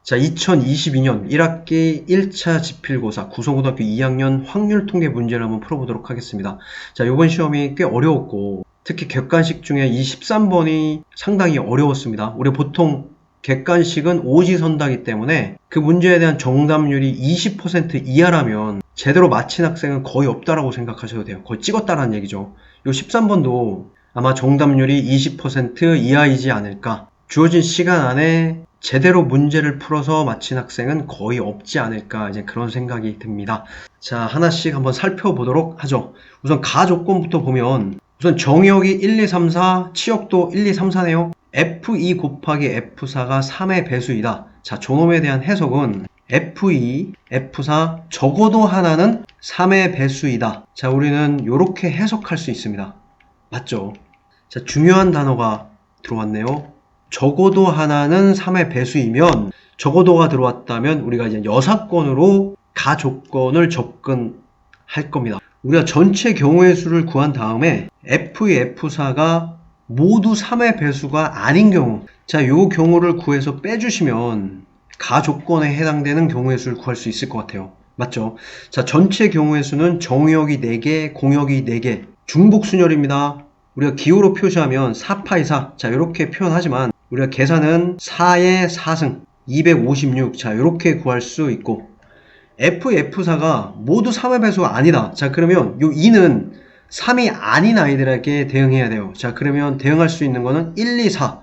자, 2022년 1학기 1차 지필고사 구성고등학교 2학년 확률 통계 문제를 한번 풀어보도록 하겠습니다. 자, 이번 시험이 꽤 어려웠고 특히 객관식 중에 이 13번이 상당히 어려웠습니다. 우리 보통 객관식은 오지선다기 때문에 그 문제에 대한 정답률이 20% 이하라면 제대로 맞힌 학생은 거의 없다라고 생각하셔도 돼요. 거의 찍었다라는 얘기죠. 이 13번도 아마 정답률이 20% 이하이지 않을까. 주어진 시간 안에 제대로 문제를 풀어서 맞힌 학생은 거의 없지 않을까, 이제 그런 생각이 듭니다. 자, 하나씩 한번 살펴보도록 하죠. 우선 가조건부터 보면 우선 정의역이 1, 2, 3, 4, 치역도 1, 2, 3, 4네요. F2 곱하기 F4가 3의 배수이다. 자, 저놈에 대한 해석은 F2, F4 적어도 하나는 3의 배수이다. 자, 우리는 이렇게 해석할 수 있습니다. 맞죠? 자, 중요한 단어가 들어왔네요. 적어도 하나는 3의 배수이면, 적어도가 들어왔다면 우리가 이제 여사건으로 가조건을 접근할 겁니다. 우리가 전체 경우의 수를 구한 다음에 F2, F4가 모두 3의 배수가 아닌 경우, 자, 요 경우를 구해서 빼주시면 가조건에 해당되는 경우의 수를 구할 수 있을 것 같아요. 맞죠? 자, 전체 경우의 수는 정의역이 4개, 공역이 4개, 중복순열입니다. 우리가 기호로 표시하면 4파이 4, 자, 이렇게 표현하지만 우리가 계산은 4의 4승 256, 자, 이렇게 구할 수 있고, F, F4가 모두 3의 배수가 아니다. 자, 그러면 요 2는 3이 아닌 아이들에게 대응해야 돼요. 자, 그러면 대응할 수 있는 거는 1, 2, 4.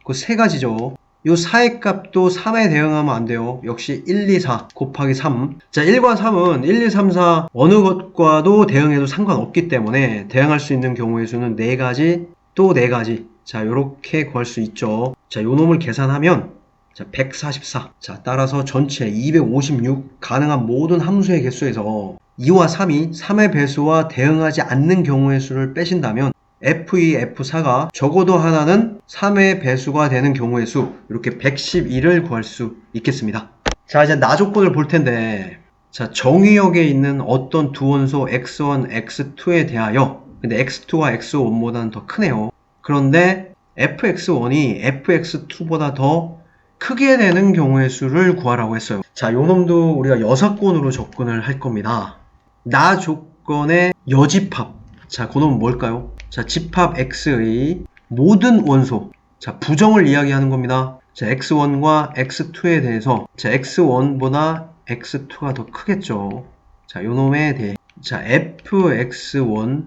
그 세 가지죠. 요 4의 값도 3에 대응하면 안 돼요. 역시 1, 2, 4 곱하기 3. 자, 1과 3은 1, 2, 3, 4 어느 것과도 대응해도 상관없기 때문에 대응할 수 있는 경우의 수는 4가지, 또 4가지. 자, 요렇게 구할 수 있죠. 자, 요 놈을 계산하면 자, 144. 자, 따라서 전체 256 가능한 모든 함수의 개수에서 2와 3이 3의 배수와 대응하지 않는 경우의 수를 빼신다면 F2, F4가 적어도 하나는 3의 배수가 되는 경우의 수, 이렇게 112를 구할 수 있겠습니다. 자, 이제 나조건을 볼 텐데, 자, 정의역에 있는 어떤 두 원소 x1, x2에 대하여, 근데 x2가 x1보다는 더 크네요. 그런데 fx1이 fx2보다 더 크게 되는 경우의 수를 구하라고 했어요. 자, 요 놈도 우리가 여사건으로 접근을 할 겁니다. 나 조건의 여집합. 자, 그 놈은 뭘까요? 자, 집합 x의 모든 원소. 자, 부정을 이야기하는 겁니다. 자, x1과 x2에 대해서, 자, x1보다 x2가 더 크겠죠. 자, 요 놈에 대해, 자, fx1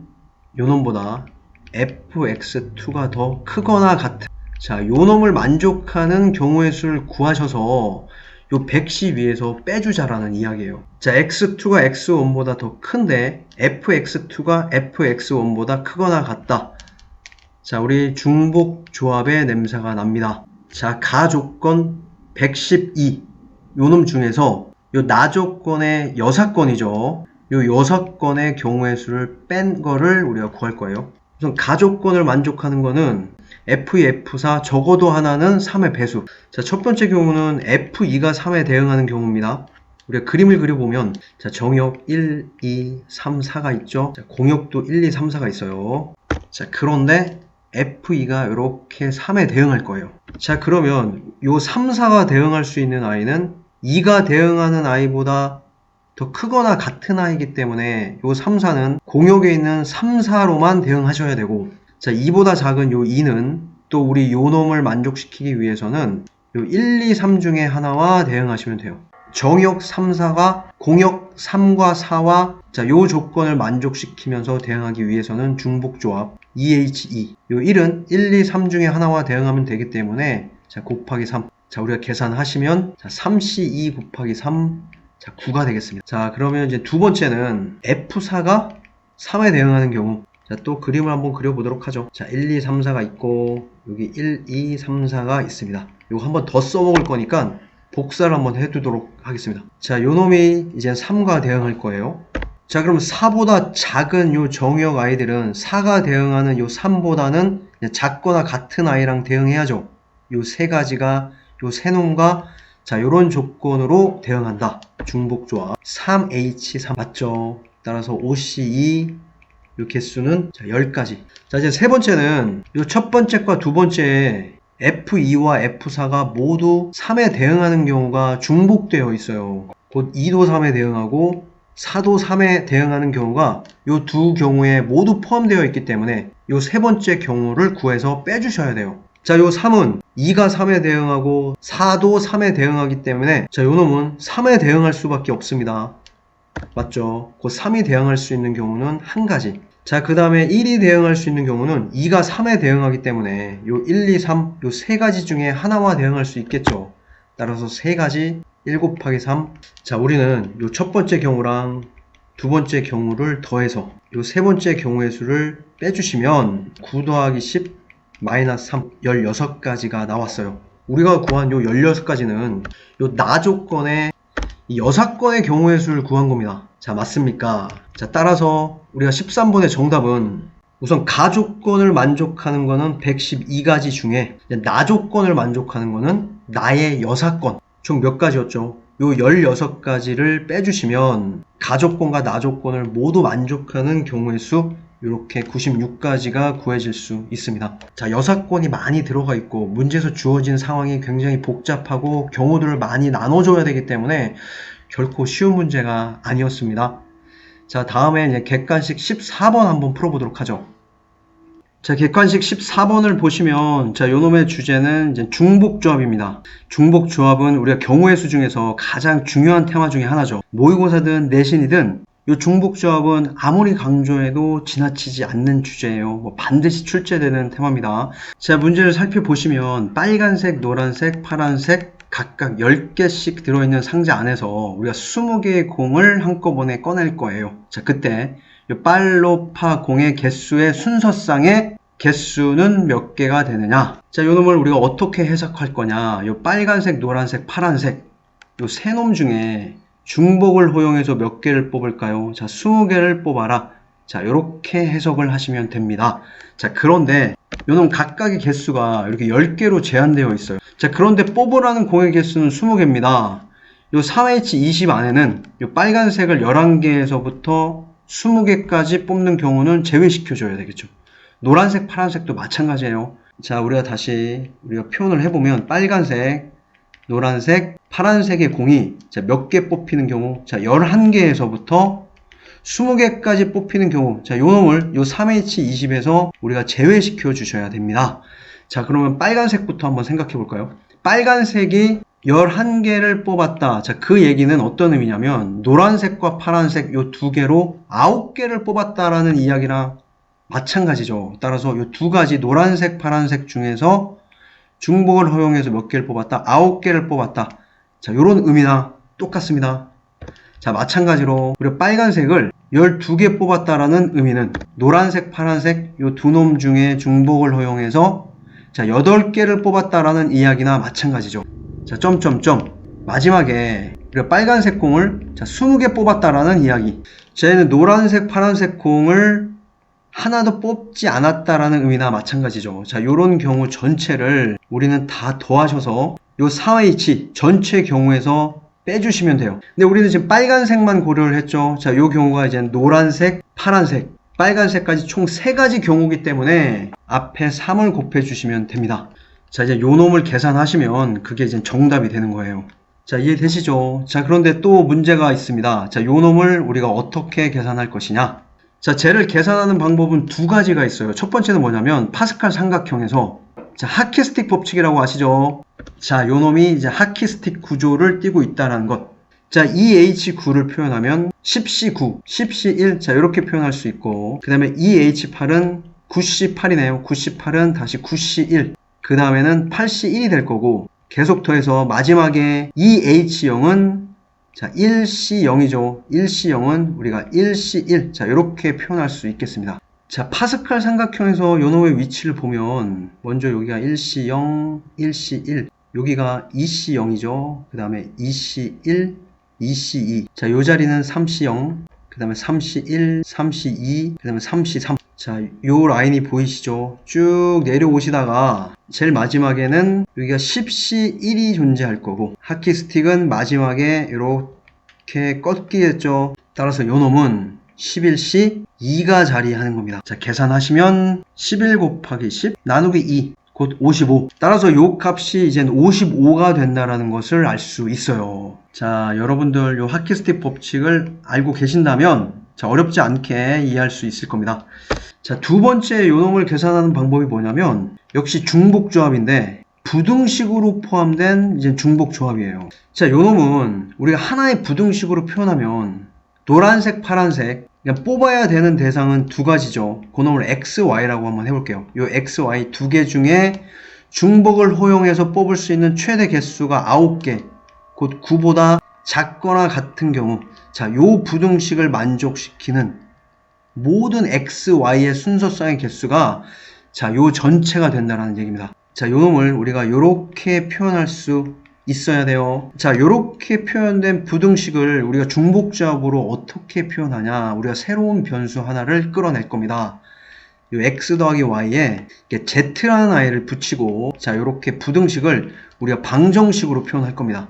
요 놈보다 fx2가 더 크거나 같은, 자, 요 놈을 만족하는 경우의 수를 구하셔서 요 112에서 빼주자라는 이야기예요. 자, x2가 x1보다 더 큰데 fx2가 fx1보다 크거나 같다. 자, 우리 중복 조합의 냄새가 납니다. 자, 가조건 112. 요 놈 중에서 요 나조건의 여사건이죠. 요 여사건의 경우의 수를 뺀 거를 우리가 구할 거예요. 우선 가조건을 만족하는 거는 F2, F4 적어도 하나는 3의 배수. 자, 첫 번째 경우는 F2가 3에 대응하는 경우입니다. 우리가 그림을 그려보면, 자, 정역 1, 2, 3, 4가 있죠. 자, 공역도 1, 2, 3, 4가 있어요. 자, 그런데 F2가 이렇게 3에 대응할 거예요. 자, 그러면 요 3, 4가 대응할 수 있는 아이는 2가 대응하는 아이보다 더 크거나 같은 아이이기 때문에 요 3, 4는 공역에 있는 3, 4로만 대응하셔야 되고, 자, 2보다 작은 요 2는 또 우리 요 놈을 만족시키기 위해서는 요 1, 2, 3 중에 하나와 대응하시면 돼요. 정역 3, 4가 공역 3과 4와 자, 요 조건을 만족시키면서 대응하기 위해서는 중복조합 2H2. 요 1은 1, 2, 3 중에 하나와 대응하면 되기 때문에 자, 곱하기 3. 자, 우리가 계산하시면 자, 3C2 곱하기 3. 자, 9가 되겠습니다. 자, 그러면 이제 두 번째는 F4가 3에 대응하는 경우. 자, 또 그림을 한번 그려보도록 하죠. 자, 1, 2, 3, 4가 있고, 여기 1, 2, 3, 4가 있습니다. 요거 한번 더 써먹을 거니까 복사를 한번 해두도록 하겠습니다. 자, 요 놈이 이제 3과 대응할 거예요. 자, 그럼 4보다 작은 요 정의역 아이들은 4가 대응하는 요 3보다는 작거나 같은 아이랑 대응해야죠. 요 세 가지가, 요 세 놈과 자, 요런 조건으로 대응한다. 중복조합 3H3 맞죠? 따라서 OC2 요 개수는 자, 10가지. 자, 이제 세 번째는 요 첫 번째과 두 번째 F2와 F4가 모두 3에 대응하는 경우가 중복되어 있어요. 곧 2도 3에 대응하고 4도 3에 대응하는 경우가 이 두 경우에 모두 포함되어 있기 때문에 이 세 번째 경우를 구해서 빼주셔야 돼요. 자, 요 3은 2가 3에 대응하고 4도 3에 대응하기 때문에 자, 요 놈은 3에 대응할 수밖에 없습니다. 맞죠? 그 3이 대응할 수 있는 경우는 한 가지. 자, 그 다음에 1이 대응할 수 있는 경우는 2가 3에 대응하기 때문에 요 1, 2, 3, 요 세 가지 중에 하나와 대응할 수 있겠죠. 따라서 세 가지 1 곱하기 3. 자, 우리는 요 첫 번째 경우랑 두 번째 경우를 더해서 요 세 번째 경우의 수를 빼주시면 9 더하기 10 마이너스 3 16가지가 나왔어요. 우리가 구한 요 16가지는 요 나 조건의 이 여사건의 경우의 수를 구한 겁니다. 자, 맞습니까? 자, 따라서 우리가 13번의 정답은 우선 가 조건을 만족하는 거는 112가지 중에 나 조건을 만족하는 거는 나의 여사건 총 몇 가지였죠? 요 16가지를 빼주시면 가 조건과 나 조건을 모두 만족하는 경우의 수 이렇게 96가지가 구해질 수 있습니다. 자, 여사건이 많이 들어가 있고 문제에서 주어진 상황이 굉장히 복잡하고 경우들을 많이 나눠줘야 되기 때문에 결코 쉬운 문제가 아니었습니다. 자, 다음에 이제 객관식 14번 한번 풀어보도록 하죠. 자, 객관식 14번을 보시면 자, 요놈의 주제는 이제 중복조합입니다. 중복조합은 우리가 경우의 수 중에서 가장 중요한 테마 중에 하나죠. 모의고사든 내신이든 이 중복조합은 아무리 강조해도 지나치지 않는 주제예요. 뭐 반드시 출제되는 테마입니다. 자, 문제를 살펴보시면 빨간색, 노란색, 파란색 각각 10개씩 들어있는 상자 안에서 우리가 20개의 공을 한꺼번에 꺼낼 거예요. 자, 그때 이 빨로 파 공의 개수의 순서상의 개수는 몇 개가 되느냐? 자, 요 놈을 우리가 어떻게 해석할 거냐? 요 빨간색, 노란색, 파란색 요 세 놈 중에 중복을 허용해서 몇 개를 뽑을까요? 자, 20개를 뽑아라. 자, 이렇게 해석을 하시면 됩니다. 자, 그런데 요놈 각각의 개수가 이렇게 10개로 제한되어 있어요. 자, 그런데 뽑으라는 공의 개수는 20개입니다. 요 3H20 안에는 요 빨간색을 11개에서부터 20개까지 뽑는 경우는 제외시켜줘야 되겠죠. 노란색, 파란색도 마찬가지예요. 자, 우리가 다시 표현을 해보면 빨간색, 노란색, 파란색의 공이 몇 개 뽑히는 경우, 자, 11개에서부터 20개까지 뽑히는 경우, 자, 요 놈을 요 3H20에서 우리가 제외시켜 주셔야 됩니다. 자, 그러면 빨간색부터 한번 생각해 볼까요? 빨간색이 11개를 뽑았다. 자, 그 얘기는 어떤 의미냐면 노란색과 파란색 요 두 개로 9개를 뽑았다라는 이야기랑 마찬가지죠. 따라서 요 두 가지 노란색, 파란색 중에서 중복을 허용해서 몇 개를 뽑았다? 9개를 뽑았다. 자, 요런 의미나 똑같습니다. 자, 마찬가지로 우리가 빨간색을 12개 뽑았다라는 의미는 노란색, 파란색 요 두 놈 중에 중복을 허용해서 자, 8개를 뽑았다라는 이야기나 마찬가지죠. 자, 점점점 마지막에 우리가 빨간색 공을 자, 20개 뽑았다라는 이야기. 자, 얘는 노란색, 파란색 공을 하나도 뽑지 않았다라는 의미나 마찬가지죠. 자, 요런 경우 전체를 우리는 다 더하셔서 요 4H 전체 경우에서 빼주시면 돼요. 근데 우리는 지금 빨간색만 고려를 했죠. 자, 요 경우가 이제 노란색, 파란색, 빨간색까지 총 3가지 경우이기 때문에 앞에 3을 곱해주시면 됩니다. 자, 이제 요 놈을 계산하시면 그게 이제 정답이 되는 거예요. 자, 이해되시죠? 자, 그런데 또 문제가 있습니다. 자, 요 놈을 우리가 어떻게 계산할 것이냐? 자, 쟤를 계산하는 방법은 두 가지가 있어요. 첫 번째는 뭐냐면 파스칼 삼각형에서 자, 하키스틱 법칙이라고 아시죠? 자, 요 놈이 이제 하키스틱 구조를 띠고 있다는 것. 자, EH9를 표현하면 10C9, 10C1, 자, 이렇게 표현할 수 있고, 그 다음에 EH8은 9C8이네요. 9C8은 다시 9C1, 그 다음에는 8C1이 될 거고, 계속 더해서 마지막에 EH0은 자, 1C0이죠. 1C0은 우리가 1C1, 자, 이렇게 표현할 수 있겠습니다. 자, 파스칼 삼각형에서 요 놈의 위치를 보면 먼저 여기가 1C0, 1C1, 여기가 2C0이죠. 그 다음에 2C1, 2C2. 자, 요 자리는 3C0, 그 다음에 3C1, 3C2, 그 다음에 3C3. 자, 요 라인이 보이시죠? 쭉 내려오시다가 제일 마지막에는 여기가 10C1이 존재할 거고 하키스틱은 마지막에 이렇게 꺾이겠죠. 따라서 요 놈은 11C2가 자리하는 겁니다. 자, 계산하시면 11 곱하기 10 나누기 2 곧 55. 따라서 요 값이 이젠 55가 된다라는 것을 알 수 있어요. 자, 여러분들 요 하키스틱 법칙을 알고 계신다면 자, 어렵지 않게 이해할 수 있을 겁니다. 자, 두 번째 요놈을 계산하는 방법이 뭐냐면 역시 중복조합인데 부등식으로 포함된 이제 중복조합이에요. 자, 요놈은 우리가 하나의 부등식으로 표현하면 노란색, 파란색 그냥 뽑아야 되는 대상은 두 가지죠. 그놈을 x, y라고 한번 해볼게요. 요 x, y 두 개 중에 중복을 허용해서 뽑을 수 있는 최대 개수가 9개, 곧 9보다 작거나 같은 경우 자, 요 부등식을 만족시키는 모든 x, y의 순서쌍의 개수가 자, 요 전체가 된다는 얘기입니다. 자, 요 놈을 우리가 요렇게 표현할 수 있어야 돼요. 자, 요렇게 표현된 부등식을 우리가 중복조합으로 어떻게 표현하냐? 우리가 새로운 변수 하나를 끌어낼 겁니다. 요 x 더하기 y에 z라는 아이를 붙이고 자, 요렇게 부등식을 우리가 방정식으로 표현할 겁니다.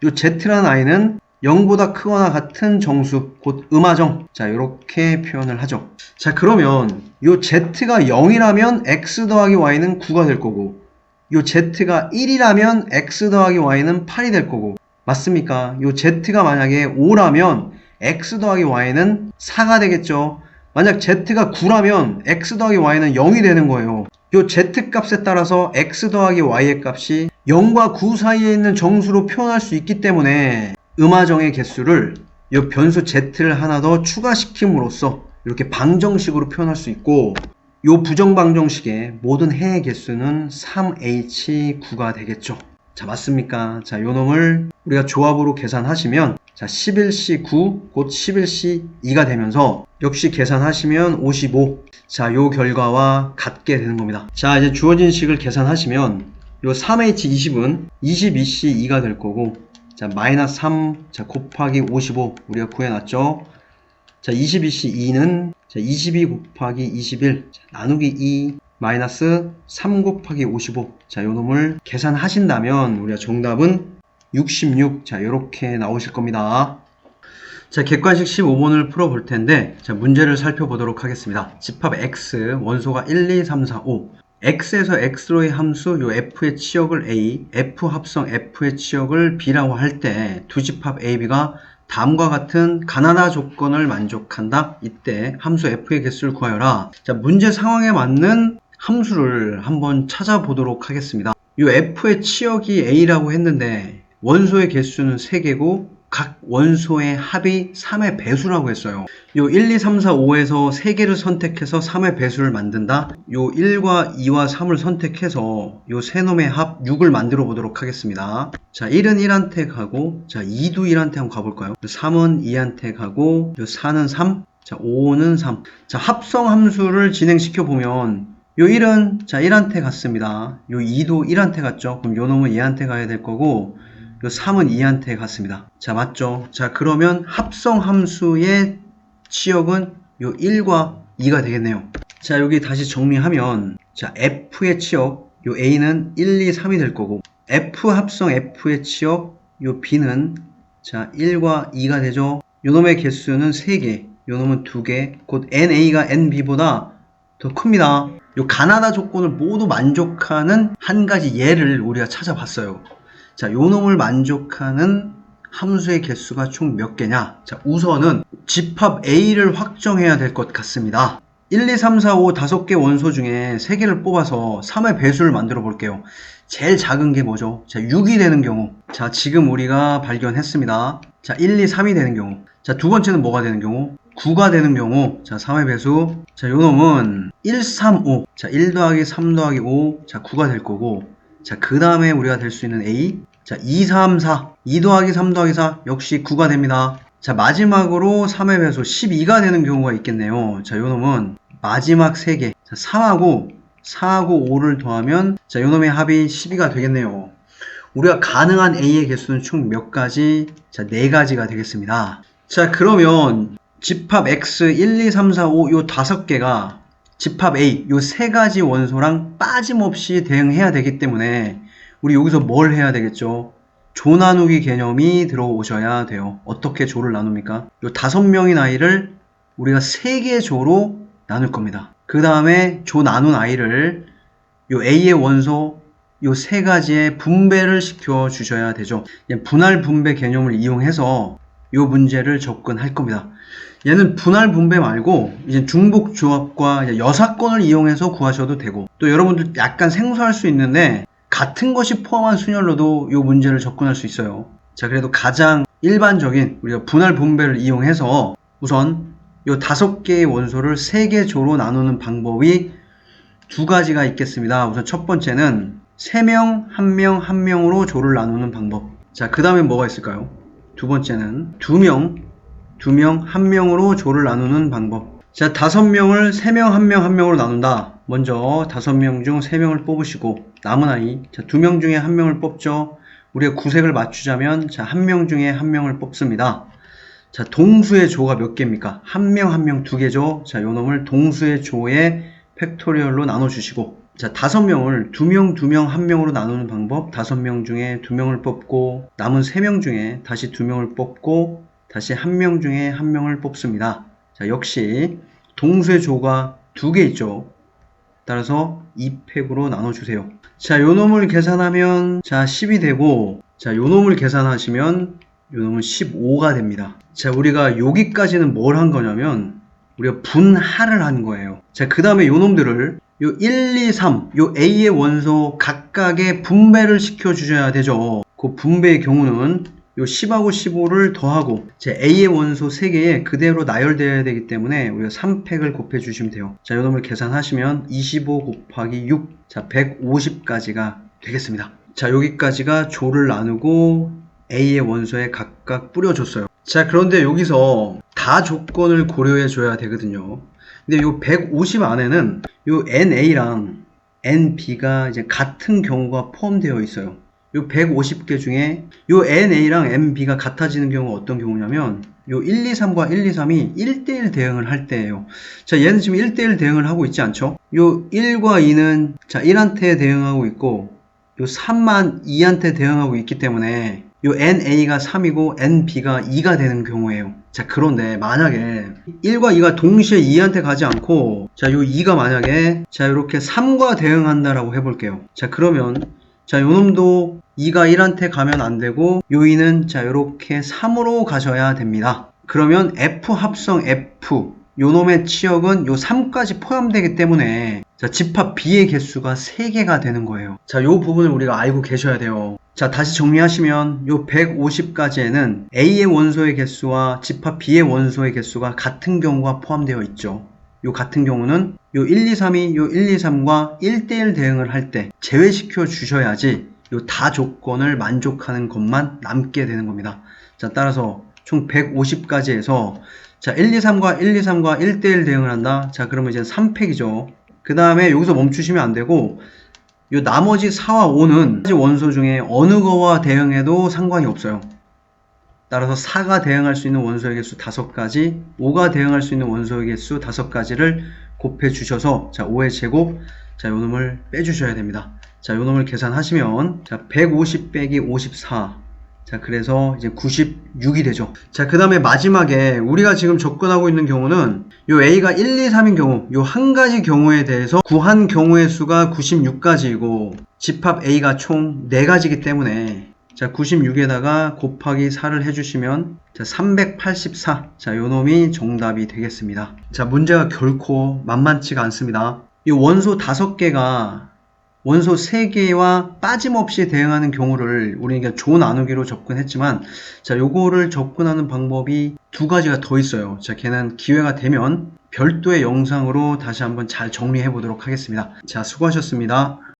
요 z라는 아이는 0보다 크거나 같은 정수, 곧 음하정. 자, 이렇게 표현을 하죠. 자, 그러면 요 z가 0이라면 x 더하기 y는 9가 될 거고 요 z가 1이라면 x 더하기 y는 8이 될 거고 맞습니까? 요 z가 만약에 5라면 x 더하기 y는 4가 되겠죠. 만약 z가 9라면 x 더하기 y는 0이 되는 거예요. 요 z 값에 따라서 x 더하기 y의 값이 0과 9 사이에 있는 정수로 표현할 수 있기 때문에 음하정의 개수를 이 변수 z를 하나 더 추가시킴으로써 이렇게 방정식으로 표현할 수 있고 이 부정방정식의 모든 해의 개수는 3h9가 되겠죠. 자, 맞습니까? 자, 요 놈을 우리가 조합으로 계산하시면 자, 11c9 곧 11c2가 되면서 역시 계산하시면 55. 자, 요 결과와 같게 되는 겁니다. 자, 이제 주어진 식을 계산하시면 요 3h20은 22c2가 될 거고 자, 마이너스 3 자, 곱하기 55 우리가 구해놨죠. 자, 22c2는 자, 22 곱하기 21 자, 나누기 2 마이너스 3 곱하기 55 자, 요 놈을 계산하신다면 우리가 정답은 66 자, 요렇게 나오실 겁니다. 자, 객관식 15번을 풀어볼 텐데 자, 문제를 살펴보도록 하겠습니다. 집합 x 원소가 1, 2, 3, 4, 5 x에서 x로의 함수 요 f의 치역을 a, f 합성 f의 치역을 b라고 할 때 두 집합 a, b가 다음과 같은 가나다 조건을 만족한다. 이때 함수 f의 개수를 구하여라. 자, 문제 상황에 맞는 함수를 한번 찾아보도록 하겠습니다. 요 f의 치역이 a라고 했는데 원소의 개수는 3개고 각 원소의 합이 3의 배수라고 했어요. 요 1, 2, 3, 4, 5에서 3개를 선택해서 3의 배수를 만든다. 요 1과 2와 3을 선택해서 요 세 놈의 합 6을 만들어 보도록 하겠습니다. 자, 1은 1한테 가고 자, 2도 1한테 한번 가볼까요? 3은 2한테 가고 요 4는 3, 자, 5는 3. 자, 합성 함수를 진행시켜 보면 요 1은 자, 1한테 갔습니다. 요 2도 1한테 갔죠. 그럼 요 놈은 얘한테 가야 될 거고 요 3은 2한테 갔습니다. 자, 맞죠? 자, 그러면 합성 함수의 치역은 요 1과 2가 되겠네요. 자, 여기 다시 정리하면 자, f의 치역 요 a는 1, 2, 3이 될 거고 f 합성 f의 치역 요 b는 자, 1과 2가 되죠. 요 놈의 개수는 3개, 요 놈은 2개, 곧 na가 nb보다 더 큽니다. 요 가나다 조건을 모두 만족하는 한 가지 예를 우리가 찾아봤어요. 자, 요 놈을 만족하는 함수의 개수가 총 몇 개냐? 자, 우선은 집합 A를 확정해야 될 것 같습니다. 1, 2, 3, 4, 5 5개 원소 중에 3개를 뽑아서 3의 배수를 만들어 볼게요. 제일 작은 게 뭐죠? 자, 6이 되는 경우. 자, 지금 우리가 발견했습니다. 자, 1, 2, 3이 되는 경우. 자, 두 번째는 뭐가 되는 경우? 9가 되는 경우. 자, 3의 배수. 자, 요 놈은 1, 3, 5. 자, 1 더하기 3 더하기 5. 자, 9가 될 거고. 자, 그 다음에 우리가 될 수 있는 A. 자, 2, 3, 4. 2 더하기 3 더하기 4. 역시 9가 됩니다. 자, 마지막으로 3의 배수 12가 되는 경우가 있겠네요. 자, 요 놈은 마지막 3개. 자, 3하고 4하고 5를 더하면 자, 요 놈의 합이 12가 되겠네요. 우리가 가능한 A의 개수는 총 몇 가지? 자, 4가지가 되겠습니다. 자, 그러면 집합 X 1, 2, 3, 4, 5 요 5개가 집합 A 요 3가지 원소랑 빠짐없이 대응해야 되기 때문에 우리 여기서 뭘 해야 되겠죠? 조 나누기 개념이 들어오셔야 돼요. 어떻게 조를 나눕니까? 요 5명인 아이를 우리가 3개의 조로 나눌 겁니다. 그 다음에 조 나눈 아이를 요 A의 원소 요 세 가지의 분배를 시켜 주셔야 되죠. 분할 분배 개념을 이용해서 요 문제를 접근할 겁니다. 얘는 분할 분배 말고 이제 중복 조합과 여사건을 이용해서 구하셔도 되고, 또 여러분들 약간 생소할 수 있는데 같은 것이 포함한 순열로도 이 문제를 접근할 수 있어요. 자, 그래도 가장 일반적인 우리가 분할 분배를 이용해서 우선 이 5개의 원소를 3개 조로 나누는 방법이 2가지가 있겠습니다. 우선 첫 번째는 3명, 1명, 1명으로 조를 나누는 방법. 자, 그 다음에 뭐가 있을까요? 두 번째는 2명, 1명으로 조를 나누는 방법. 자, 5명을 3명, 1명, 1명으로 나눈다. 먼저 5명 중 3명을 뽑으시고 남은 아이, 자, 2명 중에 1명을 뽑죠. 우리가 구색을 맞추자면 자, 1명 중에 1명을 뽑습니다. 자, 동수의 조가 몇 개입니까? 1명, 1명 2개죠. 자, 요 놈을 동수의 조의 팩토리얼로 나눠주시고, 자, 5명을 2명, 1명으로 나누는 방법. 5명 중에 2명을 뽑고 남은 3명 중에 다시 2명을 뽑고 다시 1명 중에 1명을 뽑습니다. 자, 역시 동수의 조가 2개 있죠. 따라서 2팩으로 나눠주세요. 자, 요 놈을 계산하면 자 10이 되고, 자, 요 놈을 계산하시면 요 놈은 15가 됩니다. 자, 우리가 여기까지는 뭘 한 거냐면 우리가 분할을 한 거예요. 자, 그 다음에 요 놈들을 요 1, 2, 3, 요 A의 원소 각각의 분배를 시켜 주셔야 되죠. 그 분배의 경우는 요 10하고 15를 더하고 제 A의 원소 3개에 그대로 나열되어야 되기 때문에 우리가 3팩을 곱해 주시면 돼요. 자, 요 놈을 계산하시면 25 곱하기 6, 자, 150까지가 되겠습니다. 자, 여기까지가 조를 나누고 A의 원소에 각각 뿌려줬어요. 자, 그런데 여기서 다 조건을 고려해 줘야 되거든요. 근데 요 150 안에는 요 NA랑 NB가 이제 같은 경우가 포함되어 있어요. 요 150개 중에 요 NA랑 NB가 같아지는 경우가 어떤 경우냐면 요 1, 2, 3과 1, 2, 3이 1대1 대응을 할 때예요. 자, 얘는 지금 1대1 대응을 하고 있지 않죠? 요 1과 2는 자 1한테 대응하고 있고 요 3만 2한테 대응하고 있기 때문에 요 NA가 3이고 NB가 2가 되는 경우예요. 자, 그런데 만약에 1과 2가 동시에 2한테 가지 않고 자, 요 2가 만약에 자, 이렇게 3과 대응한다라고 해볼게요. 자, 그러면 자, 요놈도 2가 1한테 가면 안 되고 요 2는 자, 요렇게 3으로 가셔야 됩니다. 그러면 F 합성 F 요놈의 치역은 요 3까지 포함되기 때문에 자, 집합 B의 개수가 3개가 되는 거예요. 자, 요 부분을 우리가 알고 계셔야 돼요. 자, 다시 정리하시면 요 150까지에는 A의 원소의 개수와 집합 B의 원소의 개수가 같은 경우가 포함되어 있죠. 요 같은 경우는 요 1, 2, 3이 요 1, 2, 3과 1대1 대응을 할 때 제외시켜 주셔야지 요 다 조건을 만족하는 것만 남게 되는 겁니다. 자, 따라서 총 150까지 해서 자, 1, 2, 3과 1, 2, 3과 1대1 대응을 한다. 자, 그러면 이제 3팩이죠. 그 다음에 여기서 멈추시면 안 되고 요 나머지 4와 5는 원소 중에 어느 거와 대응해도 상관이 없어요. 따라서 4가 대응할 수 있는 원소의 개수 5가지, 5가 대응할 수 있는 원소의 개수 5가지를 곱해 주셔서 자, 5의 제곱, 자, 요 놈을 빼 주셔야 됩니다. 자, 요 놈을 계산하시면 자, 150 빼기 54. 자, 그래서 이제 96이 되죠. 자, 그 다음에 마지막에 우리가 지금 접근하고 있는 경우는 요 A가 1, 2, 3인 경우, 요 한 가지 경우에 대해서 구한 경우의 수가 96가지이고 집합 A가 총 4가지이기 때문에 자, 96에다가 곱하기 4를 해주시면 자, 384. 자, 요 놈이 정답이 되겠습니다. 자, 문제가 결코 만만치가 않습니다. 이 원소 5개가 원소 3개와 빠짐없이 대응하는 경우를 우리가 조 나누기로 접근했지만 자, 요거를 접근하는 방법이 2가지가 더 있어요. 자, 걔는 기회가 되면 별도의 영상으로 다시 한번 잘 정리해 보도록 하겠습니다. 자, 수고하셨습니다.